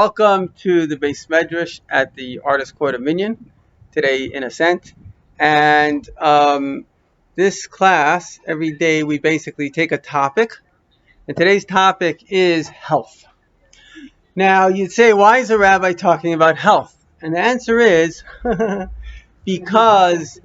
Welcome to the Beis Medrash at the Artist Court of Minyan, today in Ascent. And this class, every day we basically take a topic, and today's topic is health. Now, you'd say, why is a rabbi talking about health? And the answer is because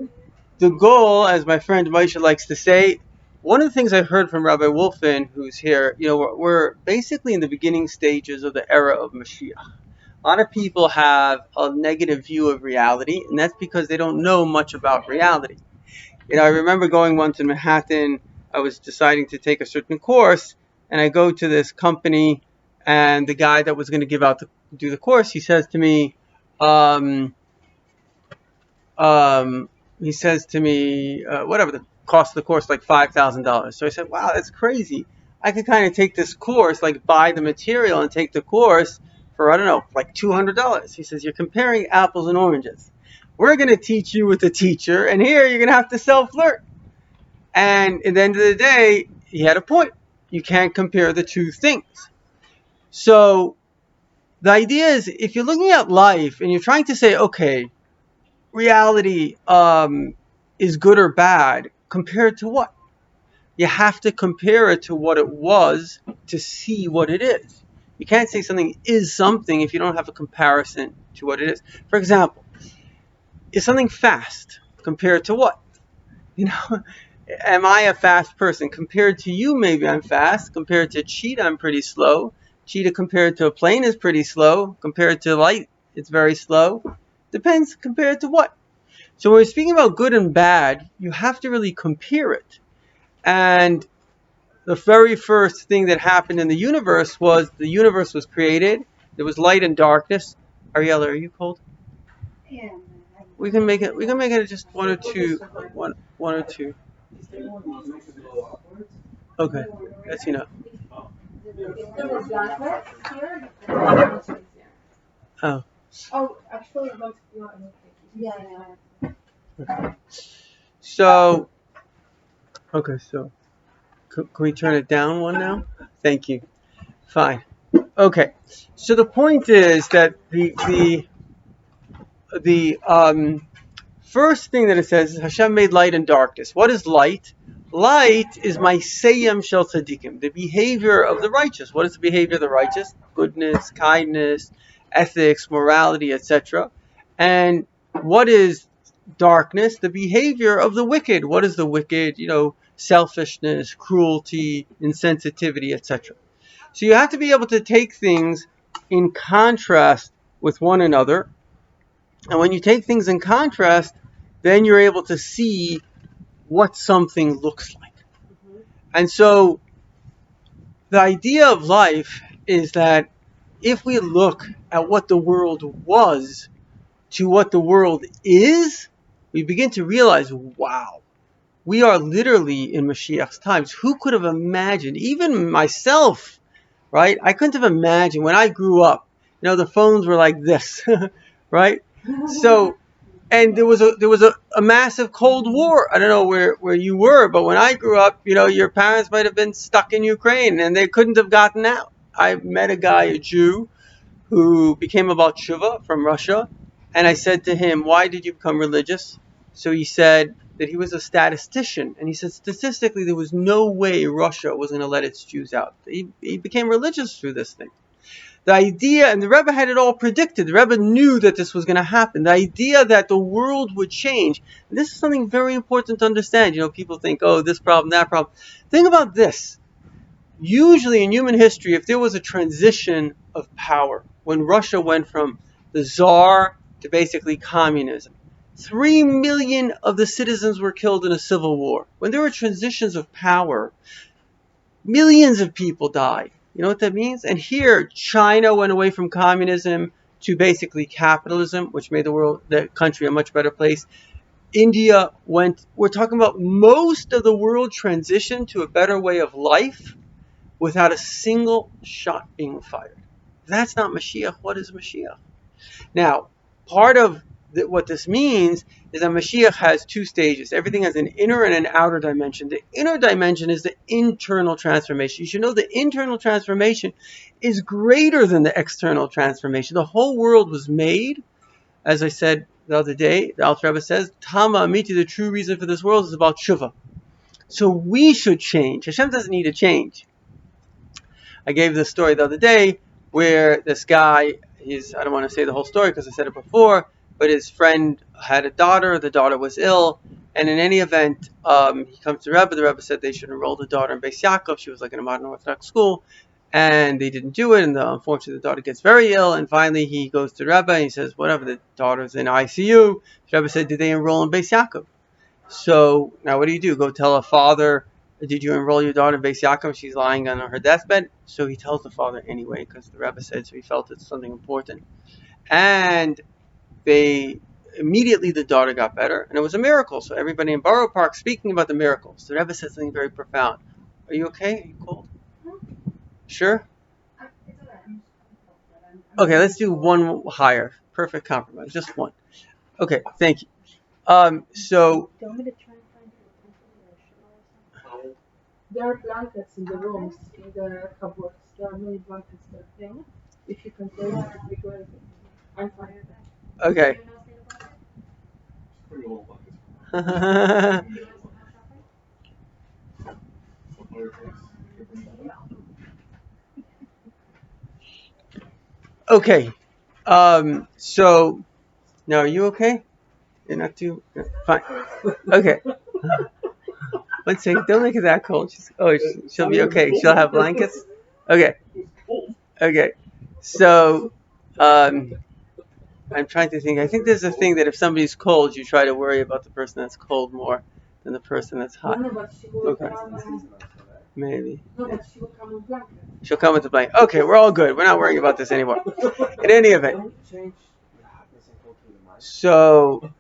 the goal, as my friend Moshe likes to say, one of the things I heard from Rabbi Wolfin, who's here, we're basically in the beginning stages of the era of Mashiach. A lot of people have a negative view of reality, and that's because they don't know much about reality. I remember going once in Manhattan. I was deciding to take a certain course, and I go to this company, and the guy that was going to do the course, he says to me, whatever the cost of the course, like $5,000. So I said, wow, that's crazy. I could kind of take this course, like buy the material and take the course for, I don't know, like $200. He says, you're comparing apples and oranges. We're going to teach you with a teacher, and here you're going to have to self-learn. And at the end of the day, he had a point. You can't compare the two things. So the idea is, if you're looking at life and you're trying to say, okay, reality is good or bad, compared to what? You have to compare it to what it was to see what it is. You can't say something is something if you don't have a comparison to what it is. For example, is something fast compared to what? Am I a fast person? Compared to you, maybe I'm fast. Compared to cheetah, I'm pretty slow. Cheetah compared to a plane is pretty slow. Compared to light, it's very slow. Depends compared to what? So when we're speaking about good and bad, you have to really compare it. And the very first thing that happened in the universe was the universe was created. There was light and darkness. Ariella, are you cold? Yeah. We can make it just one or two. Okay, that's enough. Oh. Oh, actually, yeah. Okay. So can we turn it down one now? Thank you. Fine. Okay. So the point is that the first thing that it says is Hashem made light and darkness. What is light? Light is Maaseyem Shel Tzadikim, the behavior of the righteous. What is the behavior of the righteous? Goodness, kindness, ethics, morality, etc. And what is darkness? The behavior of the wicked. What is the wicked? Selfishness, cruelty, insensitivity, etc. So you have to be able to take things in contrast with one another. And when you take things in contrast, then you're able to see what something looks like. Mm-hmm. And so the idea of life is that if we look at what the world was to what the world is, we begin to realize, wow, we are literally in Mashiach's times. Who could have imagined, even myself, right? I couldn't have imagined when I grew up, the phones were like this, right? So, and there was a massive Cold War. I don't know where you were, but when I grew up, your parents might have been stuck in Ukraine and they couldn't have gotten out. I met a guy, a Jew, who became a Baal Tshuva from Russia, and I said to him, why did you become religious? So he said that he was a statistician, and he said statistically there was no way Russia was going to let its Jews out. He became religious through this thing. The idea, and the Rebbe had it all predicted. The Rebbe knew that this was going to happen. The idea that the world would change. And this is something very important to understand. People think, oh, this problem, that problem. Think about this. Usually in human history, if there was a transition of power, when Russia went from the Tsar to basically communism, 3 million of the citizens were killed in a civil war. When there were transitions of power, millions of people died. You know what that means? And here, China went away from communism to basically capitalism, which made the country a much better place. India we're talking about most of the world transitioned to a better way of life without a single shot being fired. If that's not Mashiach, what is Mashiach? Now, part of what this means is that Mashiach has two stages. Everything has an inner and an outer dimension. The inner dimension is the internal transformation. You should know the internal transformation is greater than the external transformation. The whole world was made, as I said the other day, the Alter Rebbe says, Tama Amiti, the true reason for this world is about Shuvah. So we should change. Hashem doesn't need to change. I gave this story the other day where this guy, I don't want to say the whole story because I said it before, but his friend had a daughter, the daughter was ill, and in any event, he comes to the Rebbe said they should enroll the daughter in Beis Yaakov. She was like in a modern Orthodox school, and they didn't do it, and unfortunately the daughter gets very ill, and finally he goes to the Rebbe and he says, whatever, the daughter's in ICU. The Rebbe said, did they enroll in Beis Yaakov? So now what do? Go tell a father, did you enroll your daughter in Beis Yaakov? She's lying on her deathbed. So he tells the father anyway, because the Rebbe said so. He felt it's something important. And immediately the daughter got better, and it was a miracle. So everybody in Borough Park speaking about the miracles. The Rebbe said something very profound. Are you okay? Are you cold? Sure? Okay, let's do one higher. Perfect compromise. Just one. Okay, thank you. So Do you want me to try and find a temple or a shower? There are blankets in the rooms, in the cupboards. There are many blankets there. If you can play, it would be great. I'm fine. okay. Pretty old buckets. Okay. So now are you okay? You're not too fine. Okay. One second. Don't make it that cold. She'll be okay. She'll have blankets. Okay. Okay. So, I'm trying to think. I think there's a thing that if somebody's cold, you try to worry about the person that's cold more than the person that's hot. No, but she will Okay. come. Maybe. No, but she will come with blankets. She'll come with the blanket. Okay, we're all good. We're not worrying about this anymore. In any event. So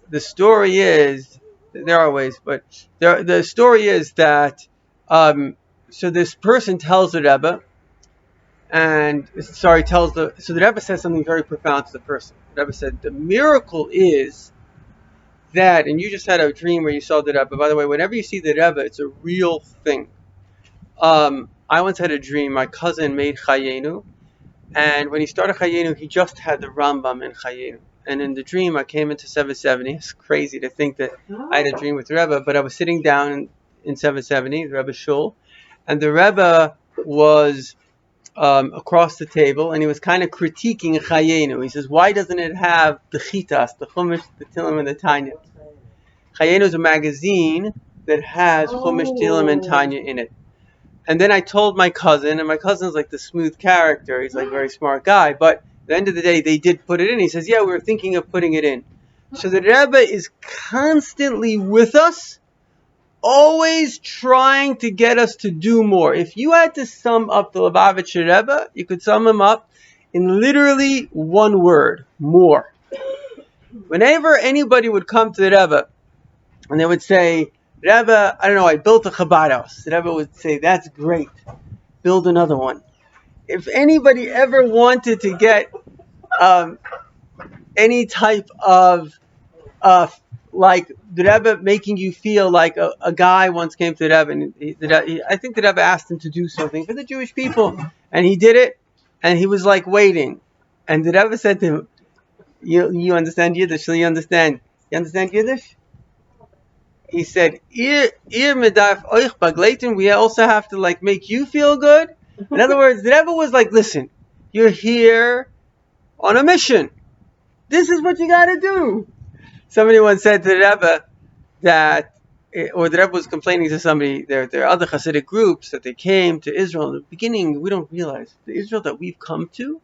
the story is, there are ways, but the story is that, so this person tells the Rebbe, so the Rebbe says something very profound to the person. The Rebbe said, the miracle is that, and you just had a dream where you saw the Rebbe. By the way, whenever you see the Rebbe, it's a real thing. I once had a dream. My cousin made Chayenu, and when he started Chayenu, he just had the Rambam in Chayenu. And in the dream, I came into 770. It's crazy to think that I had a dream with the Rebbe, but I was sitting down in 770, the Rebbe Shul, and the Rebbe was across the table, and he was kind of critiquing Chayenu. He says, why doesn't it have the Chitas, the Chumash, the Tillim, and the Tanya? Chayenu is a magazine that has Chumash, Tillim, and Tanya in it. And then I told my cousin, and my cousin's like the smooth character. He's like a very smart guy. But at the end of the day, they did put it in. He says, yeah, we were thinking of putting it in. So the Rebbe is constantly with us, always trying to get us to do more. If you had to sum up the Lubavitcher Rebbe, you could sum him up in literally one word: more. Whenever anybody would come to the Rebbe, and they would say, Rebbe, I don't know, I built a Chabad house. The Rebbe would say, that's great. Build another one. If anybody ever wanted to get any type of, like the Rebbe making you feel like a guy once came to the Rebbe, and I think the Rebbe asked him to do something for the Jewish people, and he did it, and he was like waiting. And the Rebbe said to him, you understand Yiddish? So you understand Yiddish? He said, we also have to like make you feel good. In other words, the Rebbe was like, listen, you're here on a mission. This is what you got to do. Somebody once said to the Rebbe that, or the Rebbe was complaining to somebody, there are other Hasidic groups that they came to Israel. In the beginning, we don't realize the Israel that we've come to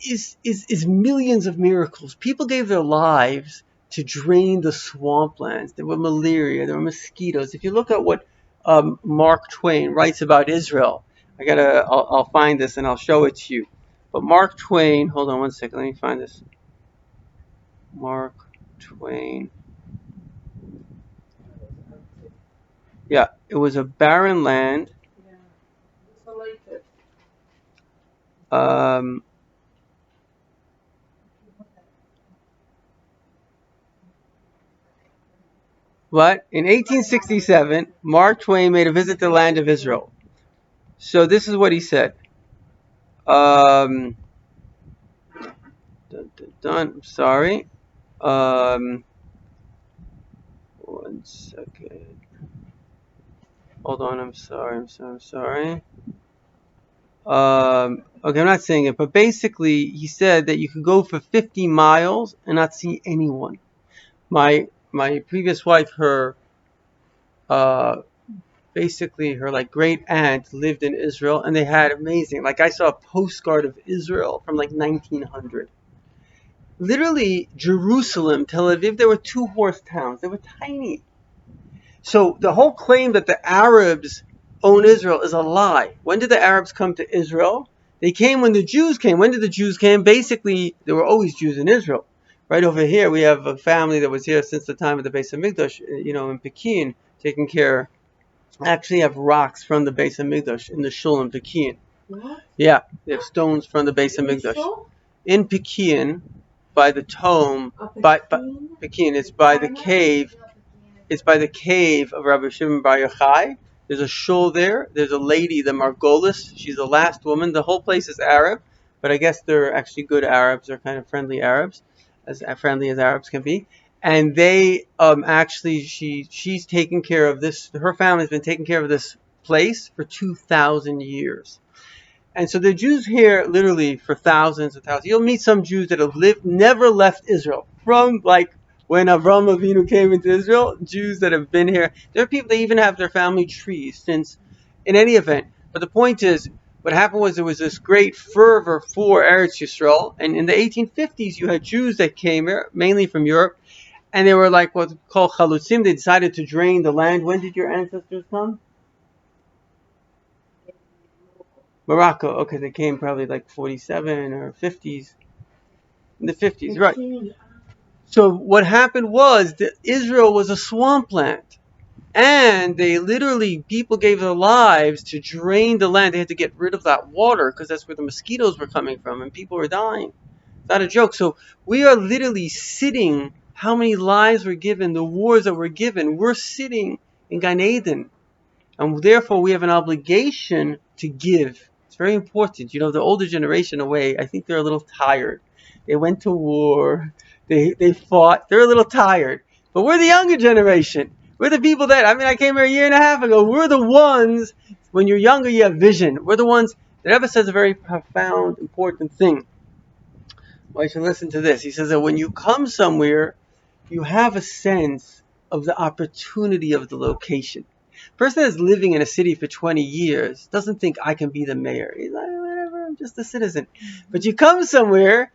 is millions of miracles. People gave their lives to drain the swamplands. There were malaria, there were mosquitoes. If you look at what Mark Twain writes about Israel, I'll find this and I'll show it to you. But Mark Twain, hold on one second, let me find this. Mark Twain. Yeah, it was a barren land. Yeah, isolated. What? In 1867, Mark Twain made a visit to the land of Israel. So this is what he said. Dun, dun, dun, I'm sorry. One second. Hold on. I'm sorry. Okay, I'm not saying it, but basically, he said that you could go for 50 miles and not see anyone. My previous wife, uh, basically her like great aunt lived in Israel, and they had amazing. Like I saw a postcard of Israel from like 1900. Literally, Jerusalem, Tel Aviv, they were two-horse towns. They were tiny. So the whole claim that the Arabs own Israel is a lie. When did the Arabs come to Israel? They came when the Jews came. When did the Jews came? Basically, there were always Jews in Israel. Right over here, we have a family that was here since the time of the Beis Hamikdash, in Pekin, taking care. I actually have rocks from the Beis Hamikdash in the shul in Pekin. What? Yeah, they have stones from the Beis Hamikdash in Pekin, by the tomb, by Pekin. It's by the cave. It's by the cave of Rabbi Shimon Bar Yochai. There's a shul there. There's a lady, the Margolis. She's the last woman. The whole place is Arab, but I guess they're actually good Arabs. They're kind of friendly Arabs, as friendly as Arabs can be. And they actually, she's taken care of this. Her family's been taking care of this place for 2,000 years. And so the Jews here, literally for thousands and thousands. You'll meet some Jews that have never left Israel from like when Avraham Avinu came into Israel. Jews that have been here. There are people that even have their family trees since. In any event, but the point is, what happened was there was this great fervor for Eretz Yisrael, and in the 1850s you had Jews that came here, mainly from Europe, and they were like what's called chalutzim. They decided to drain the land. When did your ancestors come? Morocco. Okay, they came probably like 47 or 50s. In the 50s, right. So what happened was that Israel was a swampland. And they literally, people gave their lives to drain the land. They had to get rid of that water because that's where the mosquitoes were coming from and people were dying. It's not a joke. So we are literally sitting, how many lives were given, the wars that were given. We're sitting in Gan Eden. And therefore we have an obligation to give. It's very important. The older generation, in a way, I think they're a little tired. They went to war. They fought. They're a little tired. But we're the younger generation. We're the people that, I came here a year and a half ago. We're the ones, when you're younger, you have vision. We're the ones that Rebbe says a very profound, important thing. Well, you should listen to this. He says that when you come somewhere, you have a sense of the opportunity of the location. A person that's living in a city for 20 years doesn't think I can be the mayor. He's like, whatever, I'm just a citizen. But you come somewhere,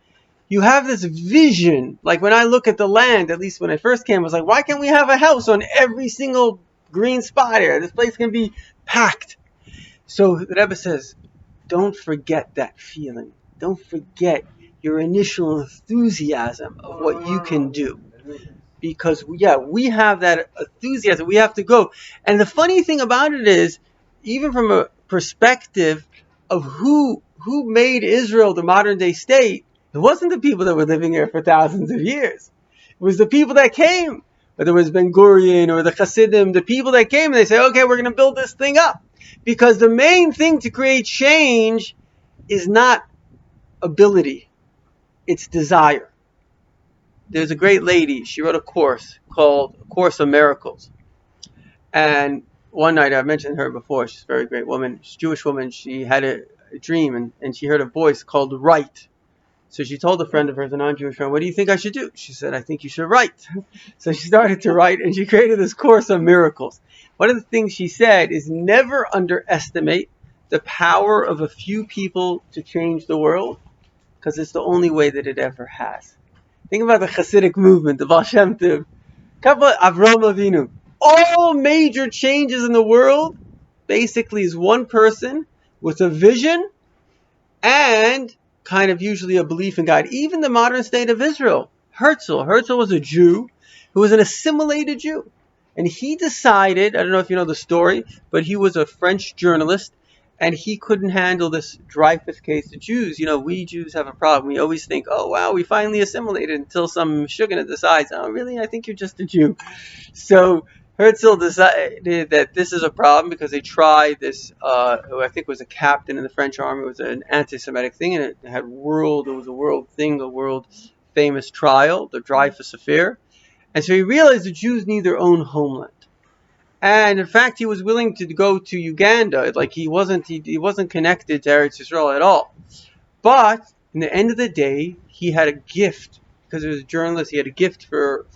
you have this vision. Like when I look at the land, at least when I first came, I was like, why can't we have a house on every single green spot here? This place can be packed. So the Rebbe says, don't forget that feeling. Don't forget your initial enthusiasm of what you can do. Because, we have that enthusiasm. We have to go. And the funny thing about it is, even from a perspective of who made Israel the modern day state, it wasn't the people that were living here for thousands of years. It was the people that came. Whether it was Ben Gurion or the Hasidim, the people that came and they say, okay, we're going to build this thing up. Because the main thing to create change is not ability. It's desire. There's a great lady. She wrote a course called A Course of Miracles. And one night, I've mentioned her before. She's a very great woman. She's a Jewish woman. She had a dream and she heard a voice called write. So she told a friend of hers, a non-Jewish friend, what do you think I should do? She said, I think you should write. So she started to write and she created this Course of Miracles. One of the things she said is never underestimate the power of a few people to change the world, because it's the only way that it ever has. Think about the Hasidic movement, the Baal Shem Tov, Avraham Avinu. All major changes in the world basically is one person with a vision and kind of usually a belief in God. Even the modern state of Israel, Herzl was a Jew who was an assimilated Jew. And he decided, I don't know if you know the story, but he was a French journalist, and he couldn't handle this Dreyfus case. The Jews, we Jews have a problem. We always think, oh wow, we finally assimilated, until some Shugana decides, oh really, I think you're just a Jew. So Herzl decided that this is a problem because they tried this, who I think was a captain in the French army. It was an anti-Semitic thing, and it was a world thing, a world famous trial, the Dreyfus Affair. And so he realized the Jews need their own homeland. And in fact, he was willing to go to Uganda. Like he wasn't connected to Eretz Yisrael at all. But in the end of the day, he had a gift, because he was a journalist. He had a gift for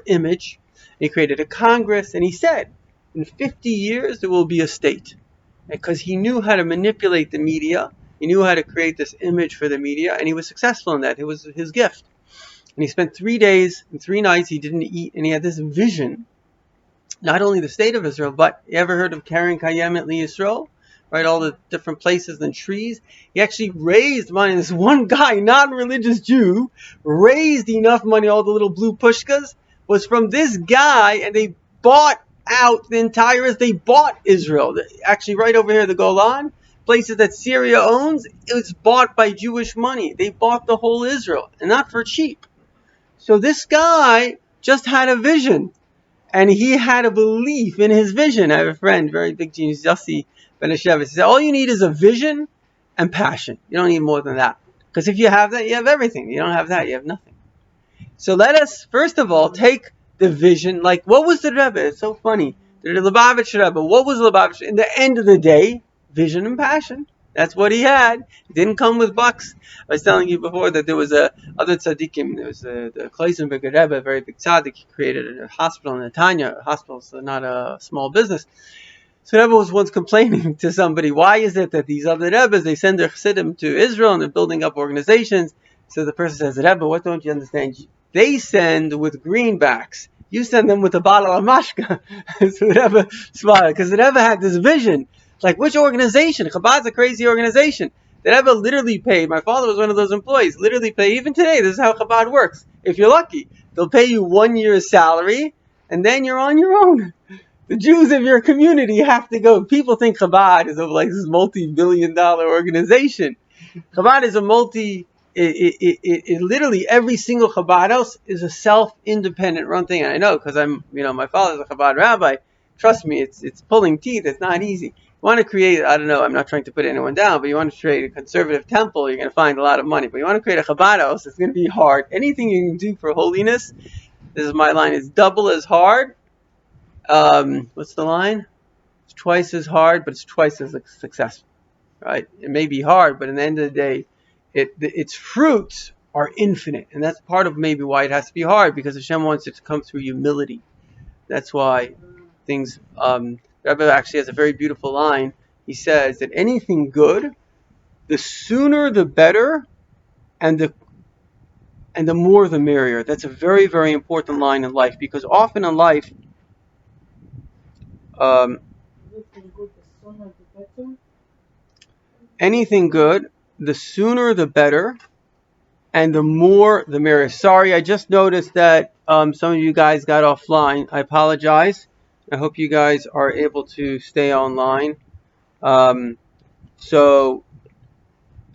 image. He created a Congress, and he said, in 50 years there will be a state, because he knew how to manipulate the media. He knew how to create this image for the media, and he was successful in that. It was his gift. And he spent 3 days and 3 nights. He didn't eat, and he had this vision. Not only the state of Israel, but you ever heard of Karen Kayemet Yisrael? Right, all the different places and trees. He actually raised money. This one guy, non-religious Jew, raised enough money. All the little blue pushkas was from this guy, and they bought out the entire. They bought Israel. Actually, right over here, the Golan, places that Syria owns, it was bought by Jewish money. They bought the whole Israel, and not for cheap. So this guy just had a vision. And he had a belief in his vision. I have a friend, very big genius, Yossi Ben Hashevis. He said, all you need is a vision and passion. You don't need more than that. Because if you have that, you have everything. You don't have that, you have nothing. So let us, first of all, take the vision. Like, what was the Rebbe? It's so funny. The Lubavitch Rebbe, what was Lubavitch? In the end of the day, vision and passion. That's what he had. It didn't come with bucks. I was telling you before that there was other tzaddikim. There was the Klausenberger Rebbe, a very big tzaddik. He created a hospital in Netanya. A hospital, so not a small business. So Rebbe was once complaining to somebody, why is it that these other Rebbes, they send their chassidim to Israel and they're building up organizations? So the person says, Rebbe, what don't you understand? They send with greenbacks. You send them with a bottle of mashka. So the Rebbe smiled, because the Rebbe had this vision. Like, which organization? Chabad's a crazy organization. The Rebbe literally paid. My father was one of those employees. Literally paid. Even today, this is how Chabad works. If you're lucky, they'll pay you 1 year's salary, and then you're on your own. The Jews of your community have to go. People think Chabad is like this multi-billion-dollar organization. Chabad is it literally every single Chabad house is a self-independent run thing. And I know, because my father's a Chabad rabbi. Trust me, it's pulling teeth. It's not easy. You want to create, I don't know, I'm not trying to put anyone down, but you want to create a conservative temple, you're going to find a lot of money. But you want to create a Chabad house, it's going to be hard. Anything you can do for holiness, this is my line, is double as hard. What's the line? It's twice as hard, but it's twice as successful. Right? It may be hard, but in the end of the day, its fruits are infinite. And that's part of maybe why it has to be hard, because Hashem wants it to come through humility. That's why things... Rebbe actually has a very beautiful line. He says that anything good, the sooner the better, and the more the merrier. That's a very, very important line in life, because often in life, anything good, the sooner the better, and the more the merrier. Sorry, I just noticed that some of you guys got offline. I apologize. I hope you guys are able to stay online. So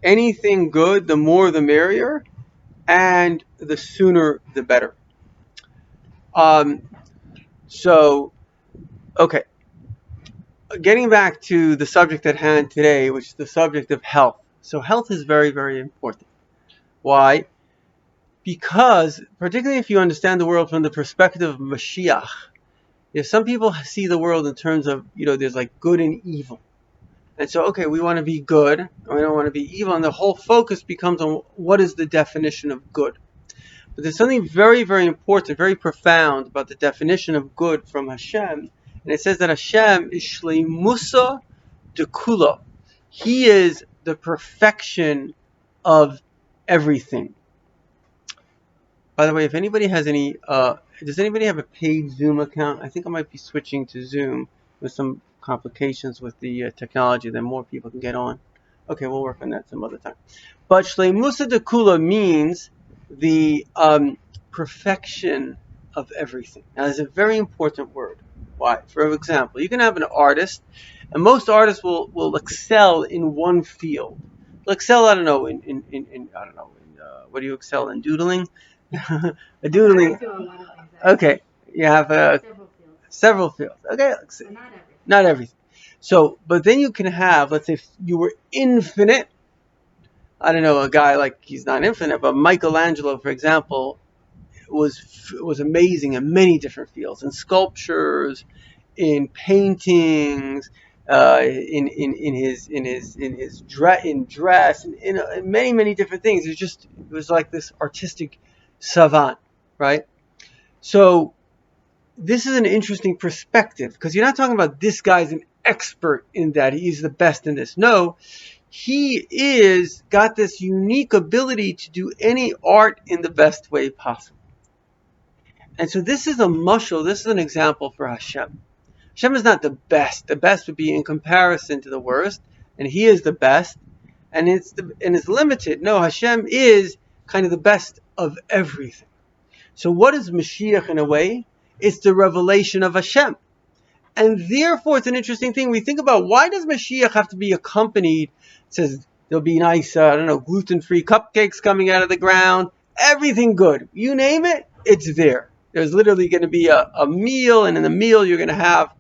anything good, the more the merrier, and the sooner the better. Okay. Getting back to the subject at hand today, which is the subject of health. So health is very, very important. Why? Because, particularly if you understand the world from the perspective of Mashiach, some people see the world in terms of, there's like good and evil. And so, okay, we want to be good, and we don't want to be evil, and the whole focus becomes on what is the definition of good. But there's something very, very important, very profound about the definition of good from Hashem. And it says that Hashem is Shleimusa Dekula. He is the perfection of everything. By the way, if anybody has any... does anybody have a paid Zoom account? I think I might be switching to Zoom with some complications with the technology, then more people can get on. Okay, we'll work on that some other time. But Shleimusa Dekula means the perfection of everything. Now, it's a very important word. Why? For example, you can have an artist, And most artists will excel in one field. They'll excel, I don't know, in I don't know, what do you excel in? Doodling? A doodling. I do a lot of things. Okay, you have Several fields, several fields. Okay, let's see. but not everything. Not everything. So, but then you can have, let's say, if you were infinite. I don't know, a guy like, he's not infinite, but Michelangelo, for example, was amazing in many different fields, in sculptures, in paintings, in dress, in many different things. It was like this artistic savant, right? So this is an interesting perspective, because you're not talking about this guy's an expert in that, he's the best in this. No, he is got this unique ability to do any art in the best way possible. And so this is a mushal, this is an example for Hashem. Hashem is not the best. The best would be in comparison to the worst, and he is the best, and it's limited. No, Hashem is kind of the best of everything. So what is Mashiach in a way? It's the revelation of Hashem. And therefore it's an interesting thing. We think about, why does Mashiach have to be accompanied? It says there'll be nice, gluten-free cupcakes coming out of the ground. Everything good. You name it, it's there. There's literally going to be a meal, and in the meal you're going to have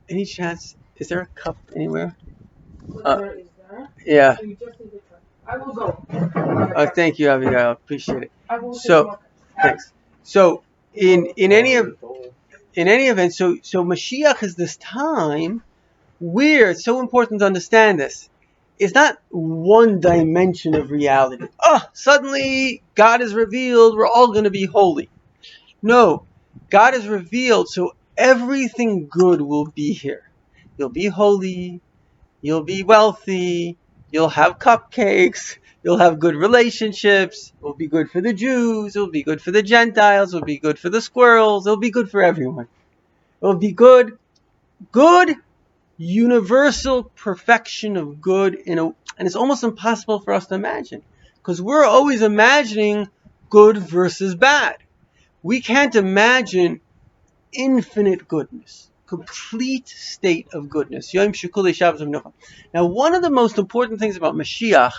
any chance, is there a cup anywhere? Whatever is there. Yeah. So you just need to try. I will go. Thank you, Abigail. Appreciate it. I will So- take more. Thanks. So in any event, so Mashiach is this time where it's so important to understand this. It's not one dimension of reality. Suddenly God is revealed, we're all going to be holy. No, God is revealed, so everything good will be here. You'll be holy, you'll be wealthy, you'll have cupcakes, you'll have good relationships, it'll be good for the Jews, it'll be good for the Gentiles, it'll be good for the squirrels, it'll be good for everyone. It'll be good, universal perfection of good, and it's almost impossible for us to imagine, because we're always imagining good versus bad. We can't imagine infinite goodness, complete state of goodness. Yom Shekule Shabbos V'Menucha. Now, one of the most important things about Mashiach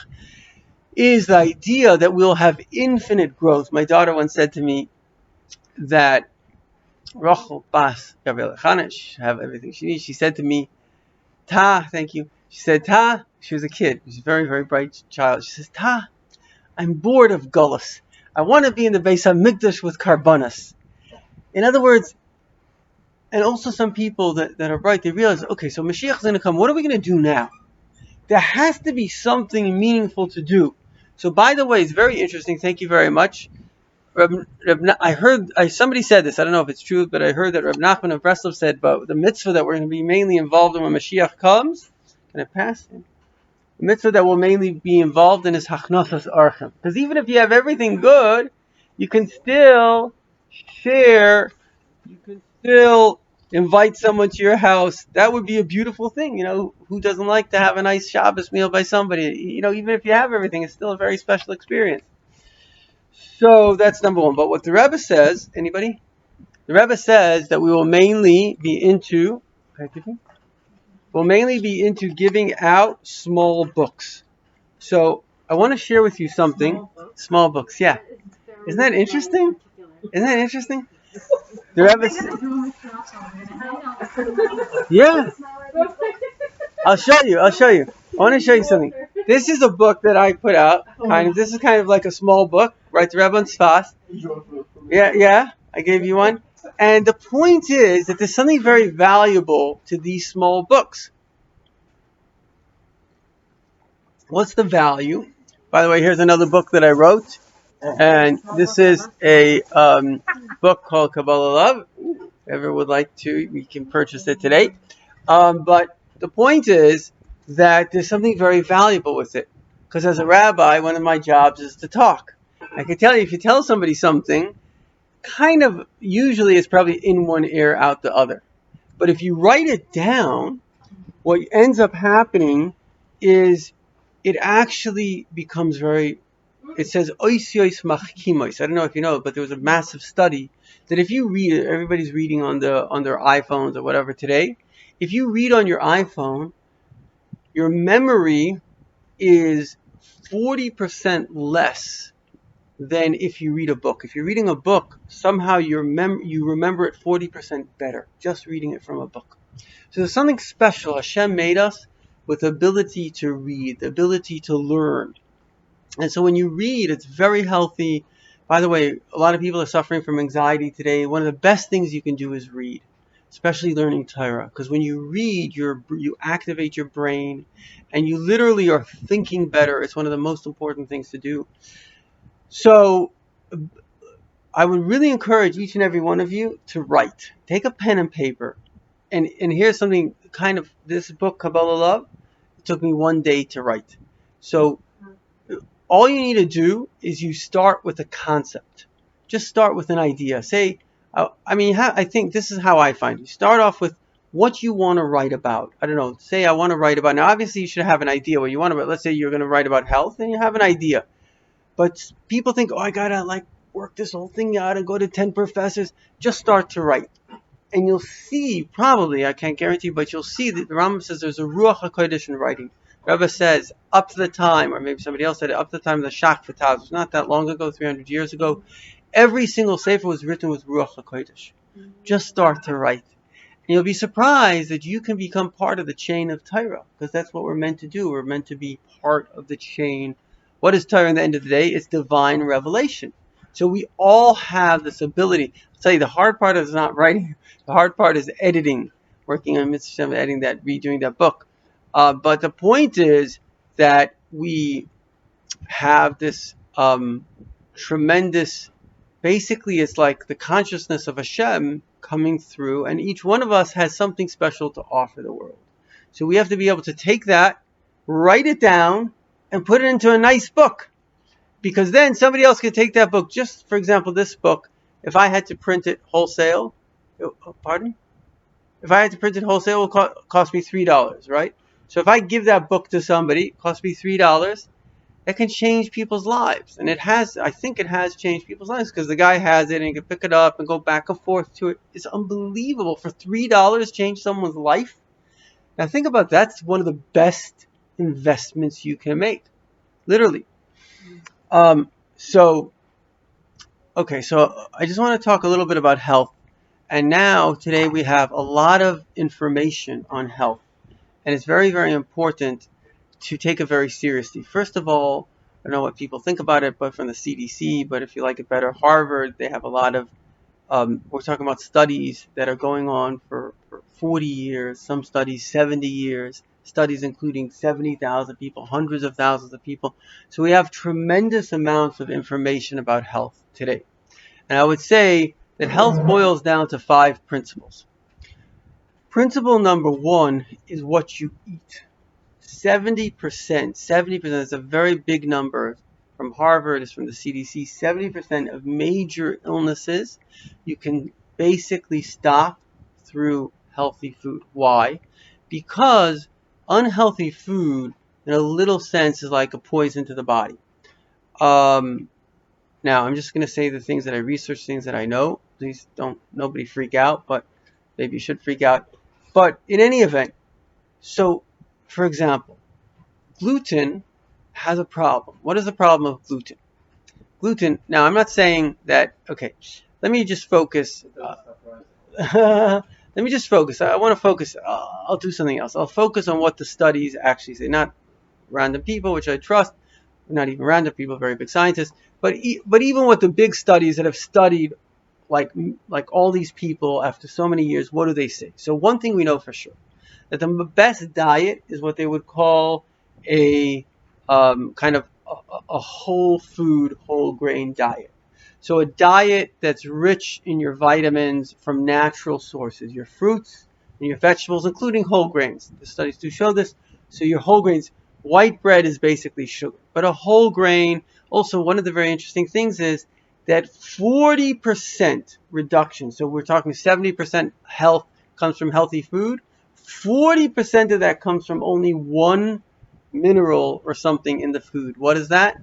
is the idea that we'll have infinite growth. My daughter once said to me that Rachel Bas Gabriel Chanish have everything she needs. She said to me, Ta, thank you. She said, Ta, she was a kid. She was a very, very bright child. She says, Ta, I'm bored of Gullus. I want to be in the Beis HaMikdash with Karbanas. In other words, and also some people that are bright, they realize, okay, so Mashiach is going to come. What are we going to do now? There has to be something meaningful to do. So, by the way, it's very interesting. Thank you very much. I heard somebody said this. I don't know if it's true, but I heard that Reb Nachman of Breslov said, but the mitzvah that we're going to be mainly involved in when Mashiach comes, can I pass? The mitzvah that will mainly be involved in is Hachnasas Archem. Because even if you have everything good, you can still share, you can still invite someone to your house. That would be a beautiful thing. Who doesn't like to have a nice Shabbos meal by somebody? Even if you have everything, it's still a very special experience. So that's number one. But what the Rebbe says, anybody? The Rebbe says that we will mainly be into, giving out small books. So I want to share with you something. Small books, yeah. Isn't that interesting? The Rebbe yeah. I'll show you. I want to show you something. This is a book that I put out. This is kind of like a small book, right? The Rebbe Sfas. Yeah. I gave you one. And the point is that there's something very valuable to these small books. What's the value? By the way, here's another book that I wrote. And this is a book called Kabbalah Love. If ever would like to, we can purchase it today. But the point is that there's something very valuable with it. Because as a rabbi, one of my jobs is to talk. I can tell you, if you tell somebody something, kind of usually it's probably in one ear, out the other. But if you write it down, what ends up happening is it actually becomes very it says oisiois machkimois. I don't know if you know, but there was a massive study that if you read, everybody's reading on their iPhones or whatever today. If you read on your iPhone, your memory is 40% less than if you read a book. If you're reading a book, somehow you remember it 40% better just reading it from a book. So there's something special. Hashem made us with the ability to read, the ability to learn. And so when you read, it's very healthy. By the way, a lot of people are suffering from anxiety today. One of the best things you can do is read, especially learning Torah. Because when you read, you activate your brain, and you literally are thinking better. It's one of the most important things to do. So I would really encourage each and every one of you to write. Take a pen and paper. And here's something kind of, this book, Kabbalah Love, it took me 1 day to write. So all you need to do is you start with a concept. Just start with an idea. Say, I think this is how I find it. You start off with what you want to write about. I don't know. Say I want to write about, now obviously you should have an idea what you want to write. Let's say you're going to write about health and you have an idea. But people think, I got to work this whole thing out and go to 10 professors. Just start to write. And you'll see, probably, I can't guarantee, but you'll see that the Rambam says there's a Ruach HaKodesh in writing. Rebbe says, up to the time, or maybe somebody else said it, up to the time of the Shachvataz, it was not that long ago, 300 years ago, every single sefer was written with Ruach HaKodesh. Just start to write. And you'll be surprised that you can become part of the chain of Torah, because that's what we're meant to do. We're meant to be part of the chain. What is Torah at the end of the day? It's divine revelation. So we all have this ability. I'll tell you, the hard part is not writing. The hard part is editing, working on Mitzvah Shem, editing that, redoing that book. But the point is that we have this tremendous, basically it's like the consciousness of Hashem coming through, and each one of us has something special to offer the world. So we have to be able to take that, write it down, and put it into a nice book. Because then somebody else can take that book. Just, for example, this book, if I had to print it wholesale, If I had to print it wholesale, it will cost me $3, right? So if I give that book to somebody, it costs me $3, that can change people's lives. And I think it has changed people's lives because the guy has it and he can pick it up and go back and forth to it. It's unbelievable. For $3 change someone's life. Now think about that. That's one of the best investments you can make. Literally. So I just want to talk a little bit about health. And now, today, we have a lot of information on health. And it's very, very important to take it very seriously. First of all, I don't know what people think about it, but from the CDC, but if you like it better, Harvard, they have a lot of, we're talking about studies that are going on for 40 years, some studies 70 years, studies including 70,000 people, hundreds of thousands of people. So we have tremendous amounts of information about health today. And I would say that health boils down to 5 principles. Principle number 1 is what you eat. 70% is a very big number from Harvard, it's from the CDC. 70% of major illnesses you can basically stop through healthy food. Why? Because unhealthy food, in a little sense, is like a poison to the body. Now, I'm just going to say the things that I researched, things that I know. Please nobody freak out, but maybe you should freak out. But in any event, so, for example, gluten has a problem. What is the problem of gluten? Gluten, now I'm not saying that, okay, let me just focus. Let me just focus. I want to focus. I'll do something else. I'll focus on what the studies actually say, not random people, which I trust. Not even random people, very big scientists. But even with the big studies that have studied like all these people after so many years, what do they say? So one thing we know for sure, that the best diet is what they would call a kind of a whole food, whole grain diet. So a diet that's rich in your vitamins from natural sources, your fruits and your vegetables, including whole grains. The studies do show this. So your whole grains, white bread is basically sugar, but a whole grain. Also, one of the very interesting things is that 40% reduction, so we're talking 70% health comes from healthy food, 40% of that comes from only one mineral or something in the food. What is that?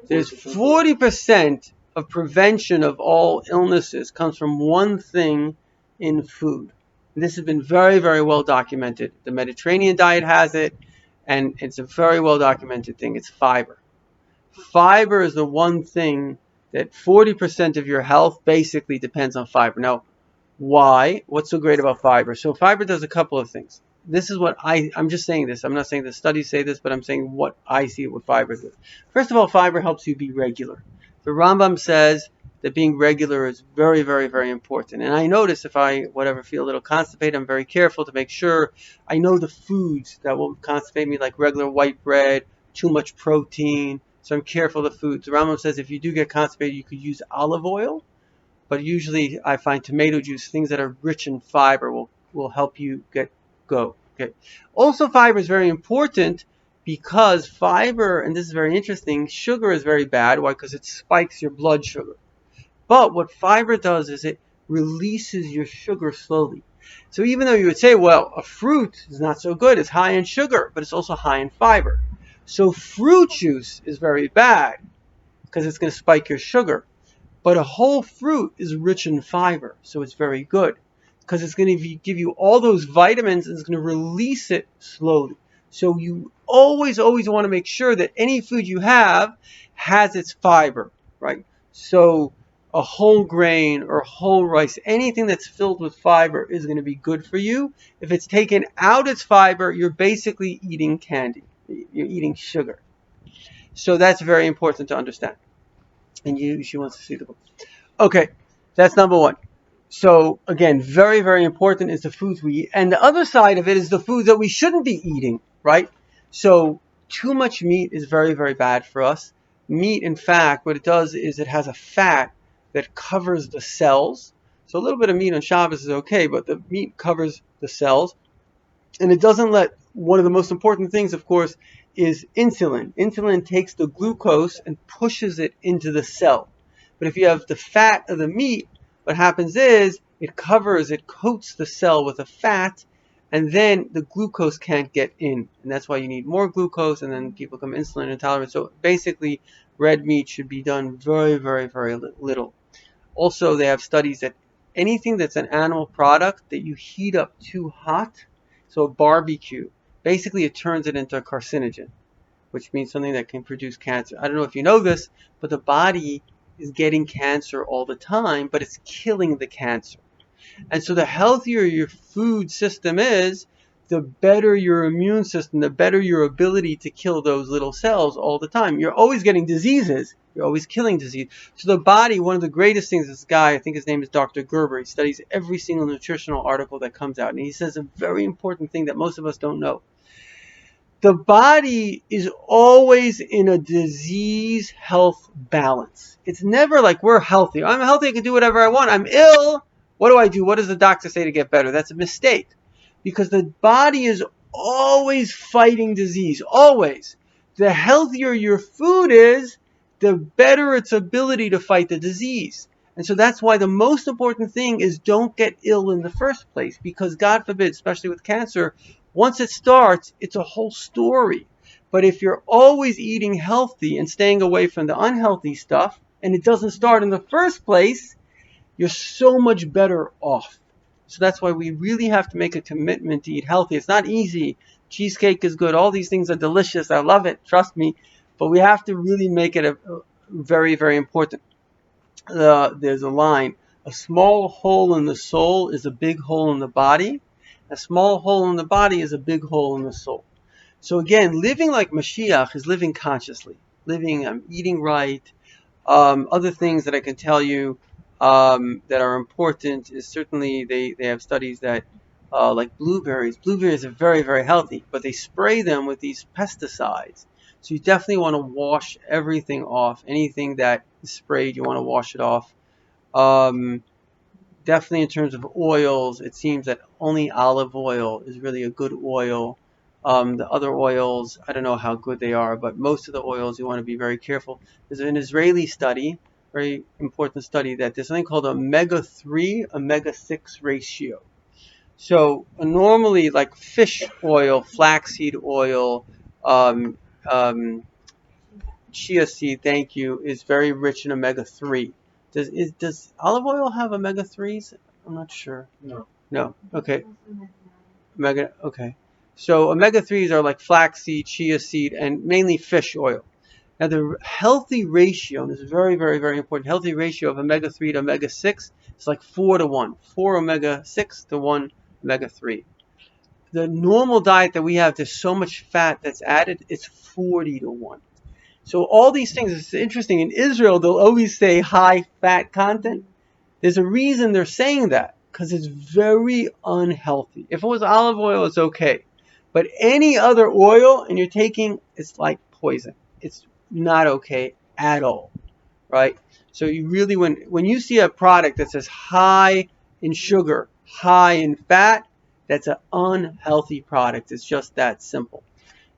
There's 40% of prevention of all illnesses comes from one thing in food. And this has been very, very well documented. The Mediterranean diet has it, and it's a very well documented thing. It's fiber. Fiber is the one thing that 40% of your health basically depends on fiber. Now, why? What's so great about fiber? So fiber does a couple of things. This is what I'm just saying this. I'm not saying the studies say this, but I'm saying what I see what fiber does. First of all, fiber helps you be regular. The Rambam says that being regular is very, very, very important. And I notice if I, feel a little constipated, I'm very careful to make sure I know the foods that will constipate me, like regular white bread, too much protein. So I'm careful of the foods. The Rambam says if you do get constipated, you could use olive oil. But usually I find tomato juice, things that are rich in fiber will help you go. Okay. Also, fiber is very important because fiber, and this is very interesting, sugar is very bad. Why? Because it spikes your blood sugar. But what fiber does is it releases your sugar slowly. So even though you would say, well, a fruit is not so good, it's high in sugar, but it's also high in fiber. So fruit juice is very bad because it's going to spike your sugar. But a whole fruit is rich in fiber, so it's very good because it's going to give you all those vitamins and it's going to release it slowly. So you always want to make sure that any food you have has its fiber, right? So a whole grain or whole rice, anything that's filled with fiber is going to be good for you. If it's taken out its fiber, you're basically eating candy. You're eating sugar. So that's very important to understand. And she wants to see the book. Okay, that's number one. So again, very, very important is the foods we eat. And the other side of it is the foods that we shouldn't be eating, right? So too much meat is very, very bad for us. Meat, in fact, what it does is it has a fat that covers the cells. So a little bit of meat on Shabbos is okay, but the meat covers the cells. And it doesn't let, one of the most important things, of course, is insulin. Insulin takes the glucose and pushes it into the cell. But if you have the fat of the meat, what happens is it coats the cell with a fat, and then the glucose can't get in. And that's why you need more glucose, and then people become insulin intolerant. So basically, red meat should be done very, very, very little. Also, they have studies that anything that's an animal product that you heat up too hot, so a barbecue, basically it turns it into a carcinogen, which means something that can produce cancer. I don't know if you know this, but the body is getting cancer all the time, but it's killing the cancer. And so the healthier your food system is, the better your immune system, the better your ability to kill those little cells all the time. You're always getting diseases. You're always killing disease. So the body, one of the greatest things, this guy, I think his name is Dr. Gerber, he studies every single nutritional article that comes out. And he says a very important thing that most of us don't know. The body is always in a disease health balance. It's never like we're healthy. I'm healthy, I can do whatever I want. I'm ill. What do I do? What does the doctor say to get better? That's a mistake. Because the body is always fighting disease. Always. The healthier your food is, the better its ability to fight the disease. And so that's why the most important thing is don't get ill in the first place. Because God forbid, especially with cancer, once it starts, it's a whole story. But if you're always eating healthy and staying away from the unhealthy stuff, and it doesn't start in the first place, you're so much better off. So that's why we really have to make a commitment to eat healthy. It's not easy. Cheesecake is good. All these things are delicious. I love it. Trust me. But we have to really make it a very, very important. There's a line. A small hole in the soul is a big hole in the body. A small hole in the body is a big hole in the soul. So again, living like Mashiach is living consciously. Eating right. Other things that I can tell you that are important is certainly they have studies that like blueberries. Blueberries are very, very healthy, but they spray them with these pesticides. So you definitely want to wash everything off. Anything that is sprayed, you want to wash it off. Definitely in terms of oils, it seems that only olive oil is really a good oil. The other oils, I don't know how good they are, but most of the oils you want to be very careful. There's an Israeli study, very important study, that there's something called omega-3, omega-6 ratio. So normally like fish oil, flaxseed oil, chia seed, thank you, is very rich in omega-3. Does olive oil have omega-3s? I'm not sure. No. No. Okay. Okay. So omega-3s are like flaxseed, chia seed, and mainly fish oil. Now the healthy ratio, and this is very, very, very important, healthy ratio of omega-3 to omega-6 is like 4 to 1. 4 omega-6 to 1 omega-3. The normal diet that we have, there's so much fat that's added, it's 40 to 1. So all these things, it's interesting. In Israel, they'll always say high fat content. There's a reason they're saying that, because it's very unhealthy. If it was olive oil, it's okay. But any other oil, and you're taking, it's like poison. It's not okay at all, right? So you really, when you see a product that says high in sugar, high in fat, that's an unhealthy product. It's just that simple.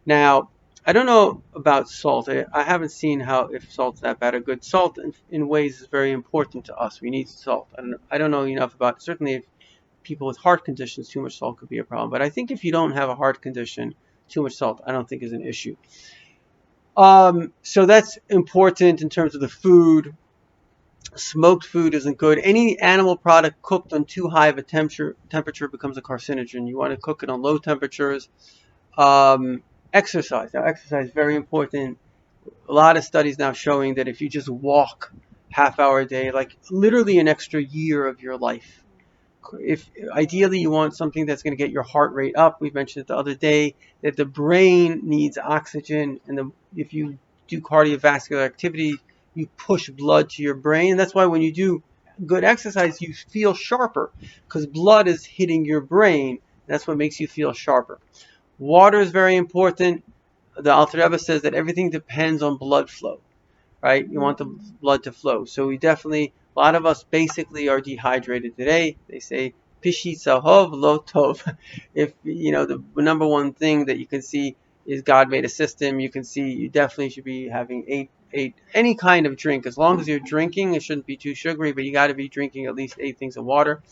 Now, I don't know about salt. I haven't seen if salt's that bad or good. Salt, in ways, is very important to us. We need salt. I don't know enough about it. Certainly, if people with heart conditions, too much salt could be a problem. But I think if you don't have a heart condition, too much salt, I don't think is an issue. So that's important in terms of the food. Smoked food isn't good. Any animal product cooked on too high of a temperature becomes a carcinogen. You want to cook it on low temperatures. Exercise. Now, exercise is very important. A lot of studies now showing that if you just walk half hour a day, like literally an extra year of your life. If ideally you want something that's going to get your heart rate up, we mentioned it the other day that the brain needs oxygen, and if you do cardiovascular activity, you push blood to your brain. That's why when you do good exercise, you feel sharper because blood is hitting your brain. That's what makes you feel sharper. Water is very important. The Alter Rebbe says that everything depends on blood flow, right? You want the blood to flow. So a lot of us basically are dehydrated today. They say, Pishit Sahov Lo Tov. If, the number one thing that you can see is God made a system. You can see you definitely should be having any kind of drink. As long as you're drinking, it shouldn't be too sugary, but you got to be drinking at least 8 things of water.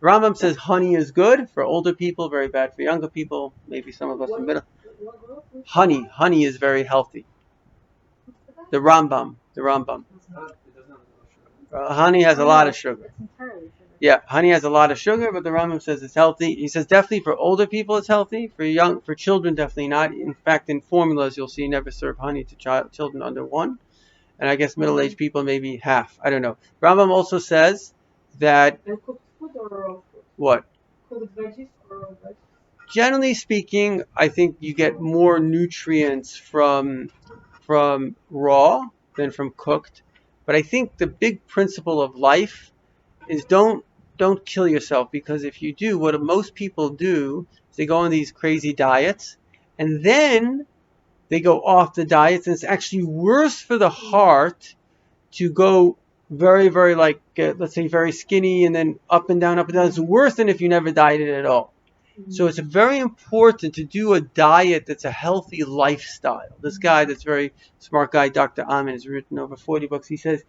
The Rambam says honey is good for older people, very bad for younger people, maybe some of us in the middle. Honey is very healthy. The Rambam. Honey has a lot of sugar. It's entirely sugar. Yeah, honey has a lot of sugar, but the Rambam says it's healthy. He says definitely for older people it's healthy. For children, definitely not. In fact, in formulas you'll see never serve honey to children under 1. And I guess middle-aged people maybe half. I don't know. Rambam also says that Cooked food or raw food? What? Cooked veggies or raw veggies? Generally speaking, I think you get more nutrients from raw than from cooked. But I think the big principle of life is don't kill yourself, because if you do, what most people do is they go on these crazy diets and then they go off the diets, and it's actually worse for the heart to go very, very let's say very skinny and then up and down, up and down. It's worse than if you never dieted at all. So it's very important to do a diet that's a healthy lifestyle. This guy, that's very smart guy, Dr. Amen, has written over 40 books. He says,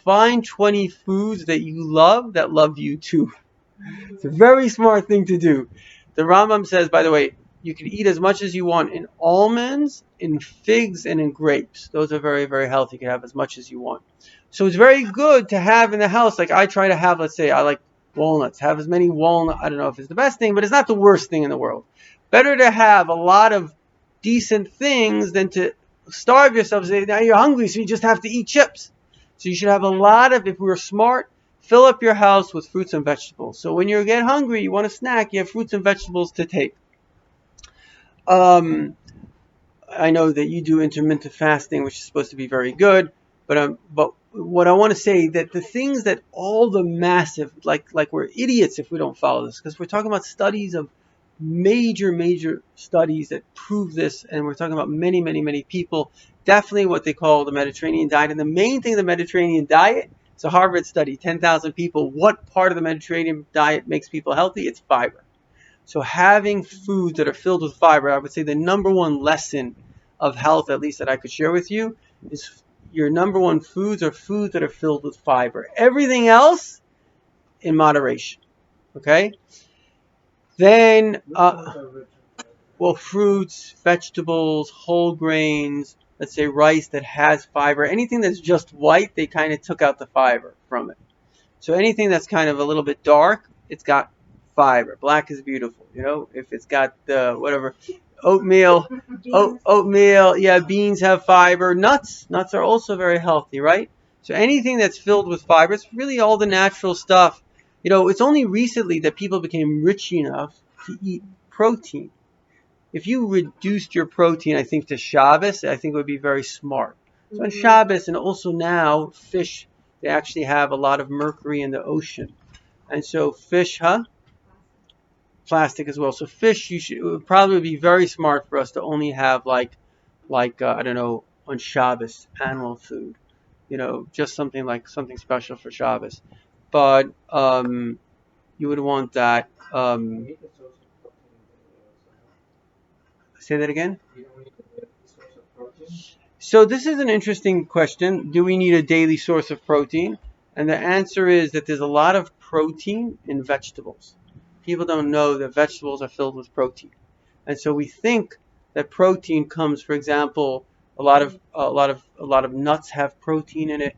find 20 foods that you love that love you too. It's a very smart thing to do. The Rambam says, by the way, you can eat as much as you want in almonds, in figs, and in grapes. Those are very, very healthy. You can have as much as you want. So it's very good to have in the house. Like I try to have, let's say, I like walnuts. Have as many walnuts. I don't know if it's the best thing, but it's not the worst thing in the world. Better to have a lot of decent things than to starve yourself and say, now you're hungry, so you just have to eat chips. So you should have a lot of, if we're smart, fill up your house with fruits and vegetables. So when you get hungry, you want a snack, you have fruits and vegetables to take. I know that you do intermittent fasting, which is supposed to be very good, but what I want to say, that the things that all the massive, like we're idiots if we don't follow this, because we're talking about studies of major studies that prove this, and we're talking about many people. Definitely what they call the Mediterranean diet, and the main thing of the Mediterranean diet, it's a Harvard study, 10,000 people. What part of the Mediterranean diet makes people healthy? It's fiber. So having foods that are filled with fiber, I would say the number one lesson of health, at least that I could share with you, is your number one foods are foods that are filled with fiber. Everything else in moderation. Okay? Then, fruits, vegetables, whole grains, let's say rice that has fiber, anything that's just white, they kind of took out the fiber from it. So anything that's kind of a little bit dark, it's got fiber. Black is beautiful, you know. If it's got whatever, oatmeal, oatmeal, yeah, beans have fiber. Nuts are also very healthy, right? So anything that's filled with fiber, it's really all the natural stuff. You know, it's only recently that people became rich enough to eat protein. If you reduced your protein, I think, to Shabbos, I think it would be very smart. So on Shabbos, and also now, fish, they actually have a lot of mercury in the ocean. And so fish, plastic as well. So fish, it would probably be very smart for us to only have like I don't know, on Shabbos, animal food. You know, just something special for Shabbos. But you would want that. Say that again? So this is an interesting question. Do we need a daily source of protein? And the answer is that there's a lot of protein in vegetables. People don't know that vegetables are filled with protein. And so we think that protein comes, for example, a lot of nuts have protein in it.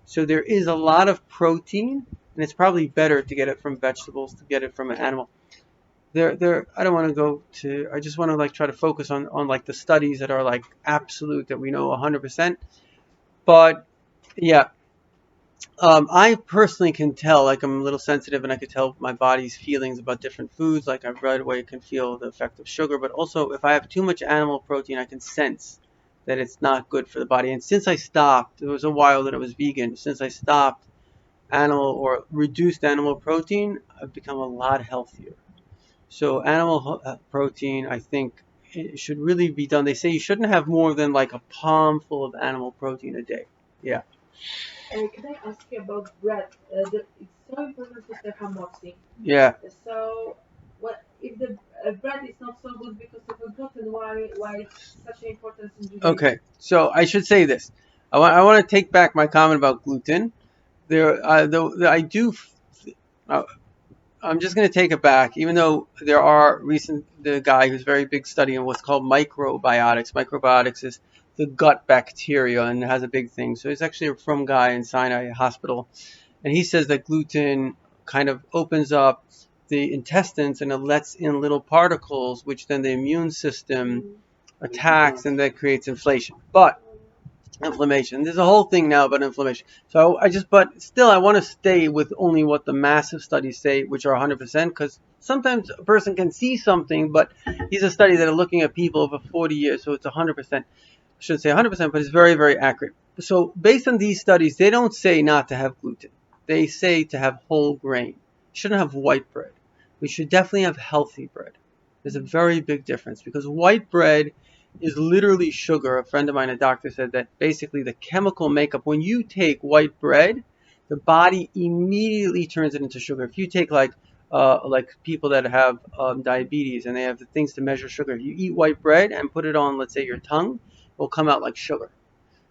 So there is a lot of protein, and it's probably better to get it from vegetables, to get it from an animal. I don't want to go to, I just want to like try to focus on like the studies that are like absolute, that we know 100%. But yeah, I personally can tell, like I'm a little sensitive, and I can tell my body's feelings about different foods. Like I right away can feel the effect of sugar, but also if I have too much animal protein, I can sense that it's not good for the body. And since I stopped, it was a while that I was vegan. Since I stopped animal or reduced animal protein, I've become a lot healthier. So animal protein, I think, it should really be done. They say you shouldn't have more than like a palm full of animal protein a day. Yeah. Can I ask you about bread? It's so important to say hamotzi. Yeah. So, what if the bread is not so good because of the gluten? Why it's such an importance in Judaism? Okay. So I should say this. I want to take back my comment about gluten. I do. I'm just going to take it back, even though there are the guy who's very big study in what's called microbiotics. Microbiotics is the gut bacteria and has a big thing. So he's actually a from guy in Sinai Hospital. And he says that gluten kind of opens up the intestines and it lets in little particles, which then the immune system attacks, and that creates inflation. Inflammation. There's a whole thing now about inflammation. So but still, I want to stay with only what the massive studies say, which are 100%, because sometimes a person can see something, but these are studies that are looking at people over 40 years, so it's 100%. I shouldn't say 100%, but it's very, very accurate. So based on these studies, they don't say not to have gluten. They say to have whole grain. You shouldn't have white bread. We should definitely have healthy bread. There's a very big difference, because white bread is literally sugar. A friend of mine, a doctor, said that basically the chemical makeup, when you take white bread, the body immediately turns it into sugar. If you take like people that have diabetes and they have the things to measure sugar, if you eat white bread and put it on, let's say, your tongue, it will come out like sugar.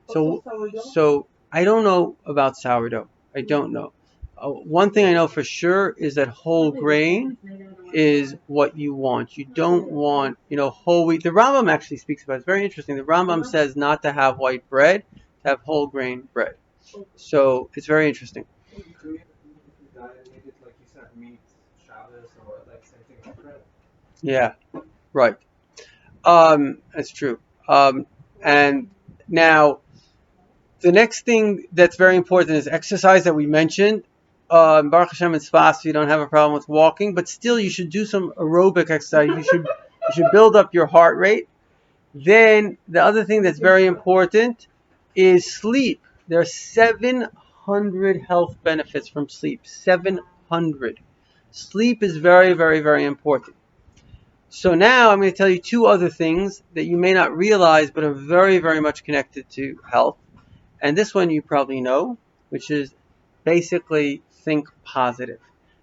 So I don't know about sourdough. I don't know. One thing I know for sure is that whole grain is what you want. You don't want, whole wheat. The Rambam actually speaks about it. It's very interesting. The Rambam says not to have white bread, to have whole grain bread. So it's very interesting. Yeah, right. That's true. And now the next thing that's very important is exercise that we mentioned. Baruch Hashem and Sfas, you don't have a problem with walking, but still you should do some aerobic exercise. You should build up your heart rate. Then the other thing that's very important is sleep. There are 700 health benefits from sleep. 700. Sleep is very, very, very important. So now I'm going to tell you two other things that you may not realize but are very, very much connected to health. And this one you probably know, which is basically think positive.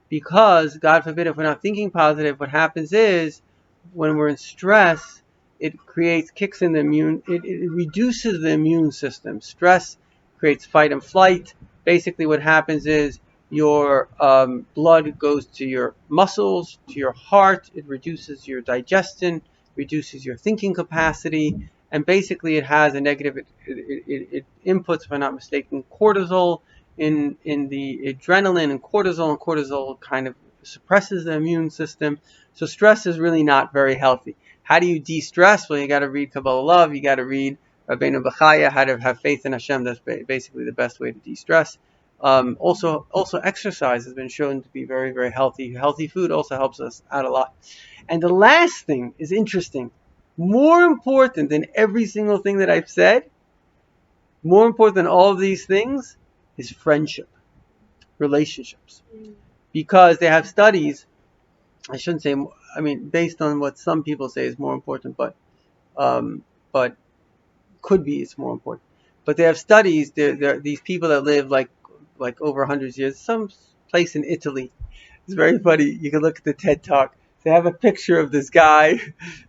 Because, God forbid, if we're not thinking positive, what happens is when we're in stress, it kicks in it reduces the immune system. Stress creates fight and flight. Basically what happens is your blood goes to your muscles, to your heart. It reduces your digestion, reduces your thinking capacity, and basically it has a negative. It inputs, if I'm not mistaken, cortisol in the adrenaline and cortisol kind of suppresses the immune system. So stress is really not very healthy. How do you de-stress? Well, you got to read Kabbalah Love. You got to read Rabbeinu Bechaya, how to have faith in Hashem. That's basically the best way to de-stress. Also exercise has been shown to be very, very healthy. Healthy food also helps us out a lot. And the last thing is interesting. More important than every single thing that I've said, more important than all of these things, is friendship, relationships. Because they have studies, I shouldn't say, I mean, based on what some people say is more important, but could be it's more important. But they have studies, these people that live like over 100 years, some place in Italy. It's very funny. You can look at the TED Talk. They have a picture of this guy,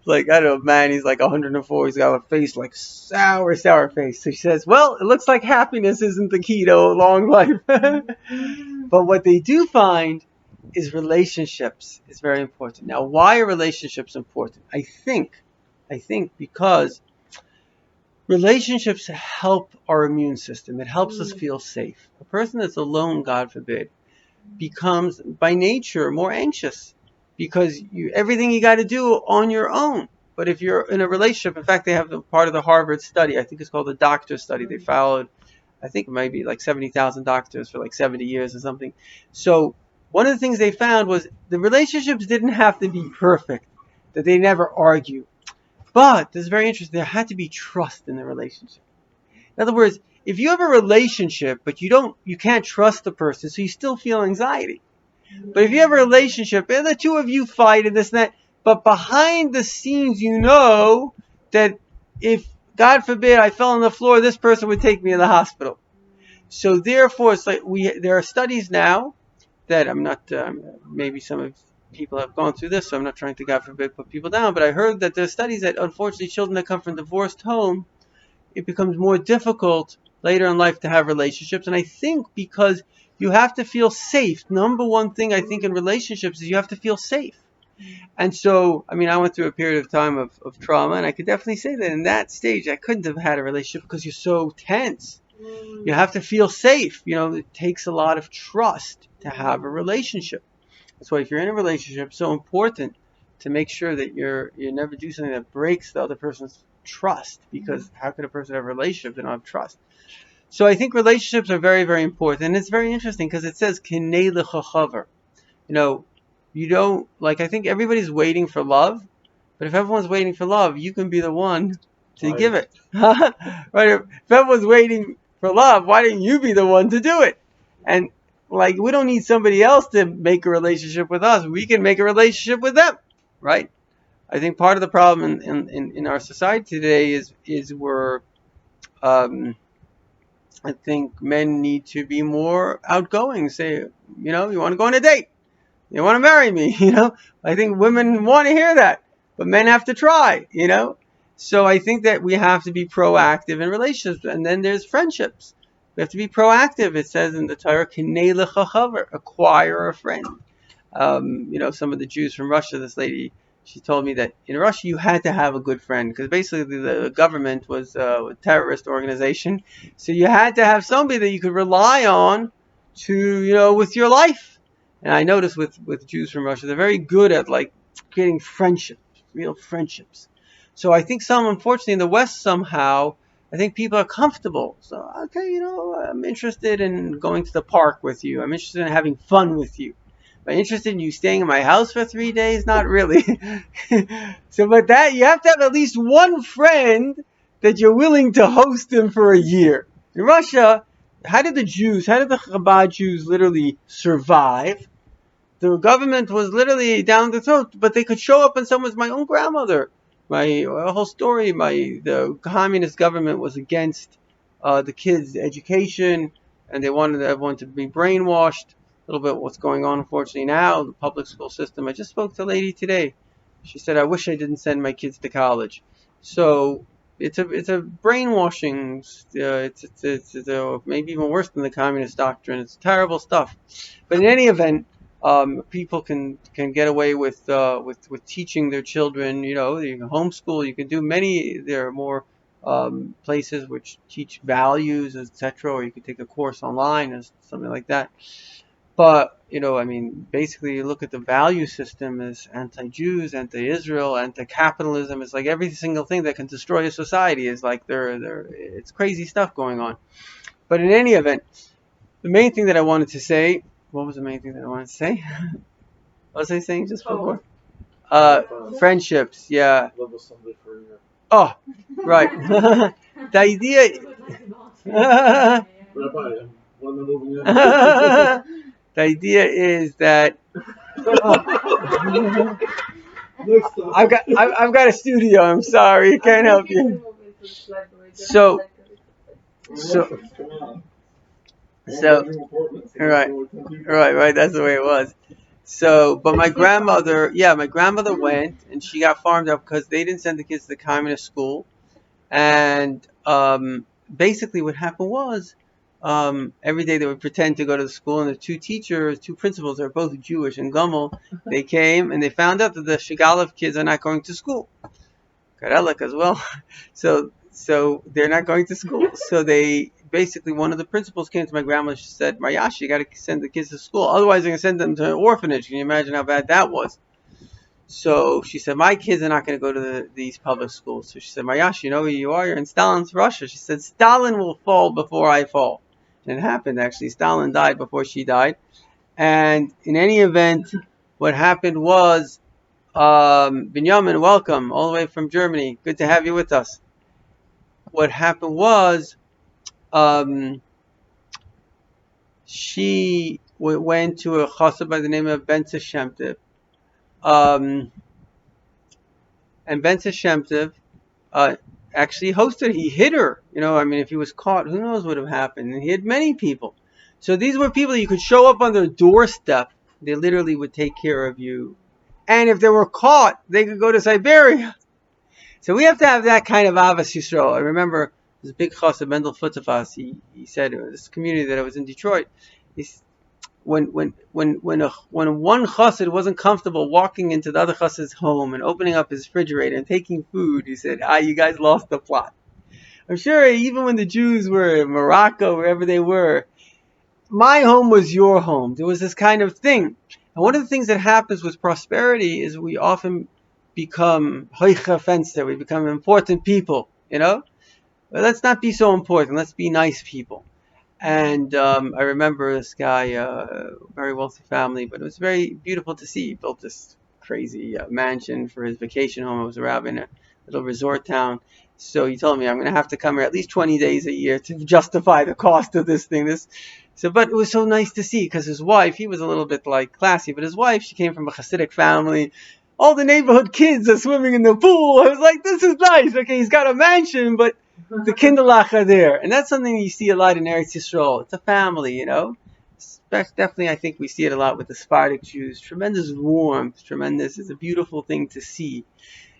like, I don't know, man, he's like 104. He's got a face like sour face. So she says, well, it looks like happiness isn't the key to a long life. But what they do find is relationships is very important. Now, why are relationships important? I think because relationships help our immune system. It helps us feel safe. A person that's alone, God forbid, becomes by nature more anxious because everything you got to do on your own. But if you're in a relationship, in fact, they have part of the Harvard study. I think it's called the doctor study. They followed, I think it might be like 70,000 doctors for like 70 years or something. So one of the things they found was the relationships didn't have to be perfect, that they never argue. But this is very interesting. There had to be trust in the relationship. In other words, if you have a relationship, but you can't trust the person, so you still feel anxiety. But if you have a relationship and the two of you fight and this and that, but behind the scenes you know that if, God forbid, I fell on the floor, this person would take me to the hospital. So therefore, it's like there are studies now that I'm not, maybe some of people have gone through this, so I'm not trying to, God forbid, put people down, but I heard that there are studies that unfortunately children that come from divorced home, it becomes more difficult later in life to have relationships. And I think because you have to feel safe. Number one thing I think in relationships is you have to feel safe. And so, I mean, I went through a period of time of trauma, and I could definitely say that in that stage I couldn't have had a relationship because you're so tense. You have to feel safe. It takes a lot of trust to have a relationship. That's why if you're in a relationship, it's so important to make sure that you never do something that breaks the other person's trust, because how could a person have a relationship and not have trust? So I think relationships are very, very important. And it's very interesting because it says, Kinei l'chachaver. You don't, like, I think everybody's waiting for love, but if everyone's waiting for love, you can be the one to give it. Right? If everyone's waiting for love, why didn't you be the one to do it? And like, we don't need somebody else to make a relationship with us. We can make a relationship with them, right? I think part of the problem in our society today is we're, I think men need to be more outgoing. Say, you want to go on a date. You want to marry me, I think women want to hear that, but men have to try, So I think that we have to be proactive in relationships. And then there's friendships. We have to be proactive. It says in the Torah, Kinei l'chachaver, acquire a friend. Some of the Jews from Russia, this lady, she told me that in Russia you had to have a good friend because basically the government was a terrorist organization. So you had to have somebody that you could rely on to, with your life. And I noticed with Jews from Russia, they're very good at like creating friendships, real friendships. So I think unfortunately in the West somehow, I think people are comfortable. So, okay, I'm interested in going to the park with you. I'm interested in having fun with you. Am I interested in you staying in my house for 3 days? Not really. But that you have to have at least one friend that you're willing to host him for a year. In Russia, how did the Chabad Jews literally survive? The government was literally down the throat, but they could show up and my own grandmother. My whole story, the communist government was against the kids' education, and they wanted everyone to be brainwashed. A little bit what's going on, unfortunately, now, the public school system. I just spoke to a lady today. She said, I wish I didn't send my kids to college. So it's a brainwashing. It's maybe even worse than the communist doctrine. It's terrible stuff. But in any event, people can get away with teaching their children. You can homeschool. You can do there are more places which teach values, etc., or you could take a course online or something like that. But, I mean, basically you look at the value system as anti-Jews, anti-Israel, anti-capitalism. It's like every single thing that can destroy a society is like it's crazy stuff going on. But in any event, the main thing that I wanted to say, what was the main thing that I wanted to say? What was I saying just before? Friendships, yeah. Level somebody for your. Oh, right. The idea. Rabbi, I'm one of moving in. The idea is that I've got a studio. I'm sorry, can't help you. So, right. That's the way it was. So, but my grandmother went and she got farmed up because they didn't send the kids to the communist school, and basically what happened was. Every day they would pretend to go to the school, and the two principals, are both Jewish and Gummel. They came and they found out that the Shigalov kids are not going to school. Karelak as well. So they're not going to school. So they basically, one of the principals came to my grandma and she said, Maryash, you got to send the kids to school. Otherwise, they're going to send them to an orphanage. Can you imagine how bad that was? So she said, my kids are not going to go to these public schools. So she said, Maryash, you know who you are? You're in Stalin's Russia. She said, Stalin will fall before I fall. And it happened, actually. Stalin died before she died. And in any event, what happened was, Binyamin, welcome, all the way from Germany. Good to have you with us. What happened was, she went to a chassid by the name of Bentzer Shem Tov. And Bentzer Shem Tov, actually hosted. He hid her. If he was caught, who knows what would have happened. And he had many people. So these were people that you could show up on their doorstep. They literally would take care of you. And if they were caught, they could go to Siberia. So we have to have that kind of Avos Yisrael. I remember this big chassid, Mendel Futzafas, he said, this community that I was in Detroit, when one chassid wasn't comfortable walking into the other chassid's home and opening up his refrigerator and taking food, he said, you guys lost the plot. I'm sure even when the Jews were in Morocco, wherever they were, my home was your home. There was this kind of thing. And one of the things that happens with prosperity is we often become hoicha fenster, we become important people, But let's not be so important. Let's be nice people. And I remember this guy, very wealthy family, but it was very beautiful to see. He built this crazy mansion for his vacation home. I was a rabbi in a little resort town. So he told me, I'm going to have to come here at least 20 days a year to justify the cost of this thing. But it was so nice to see because his wife, he was a little bit classy, but his wife, she came from a Hasidic family. All the neighborhood kids are swimming in the pool. I was like, this is nice. Okay, he's got a mansion, but the kinderlach are there. And that's something you see a lot in Eretz Yisrael. It's a family, Definitely, I think we see it a lot with the Sephardic Jews. Tremendous warmth, tremendous. It's a beautiful thing to see.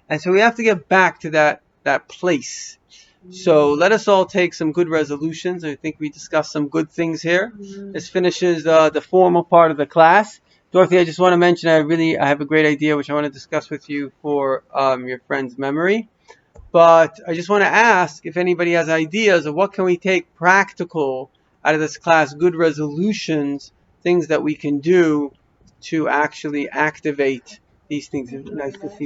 And so we have to get back to that place. So let us all take some good resolutions. I think we discussed some good things here. This finishes the formal part of the class. Dorothy, I just want to mention I have a great idea which I want to discuss with you for your friend's memory. But I just want to ask if anybody has ideas of what can we take practical out of this class, good resolutions, things that we can do to actually activate these things. It's nice to see.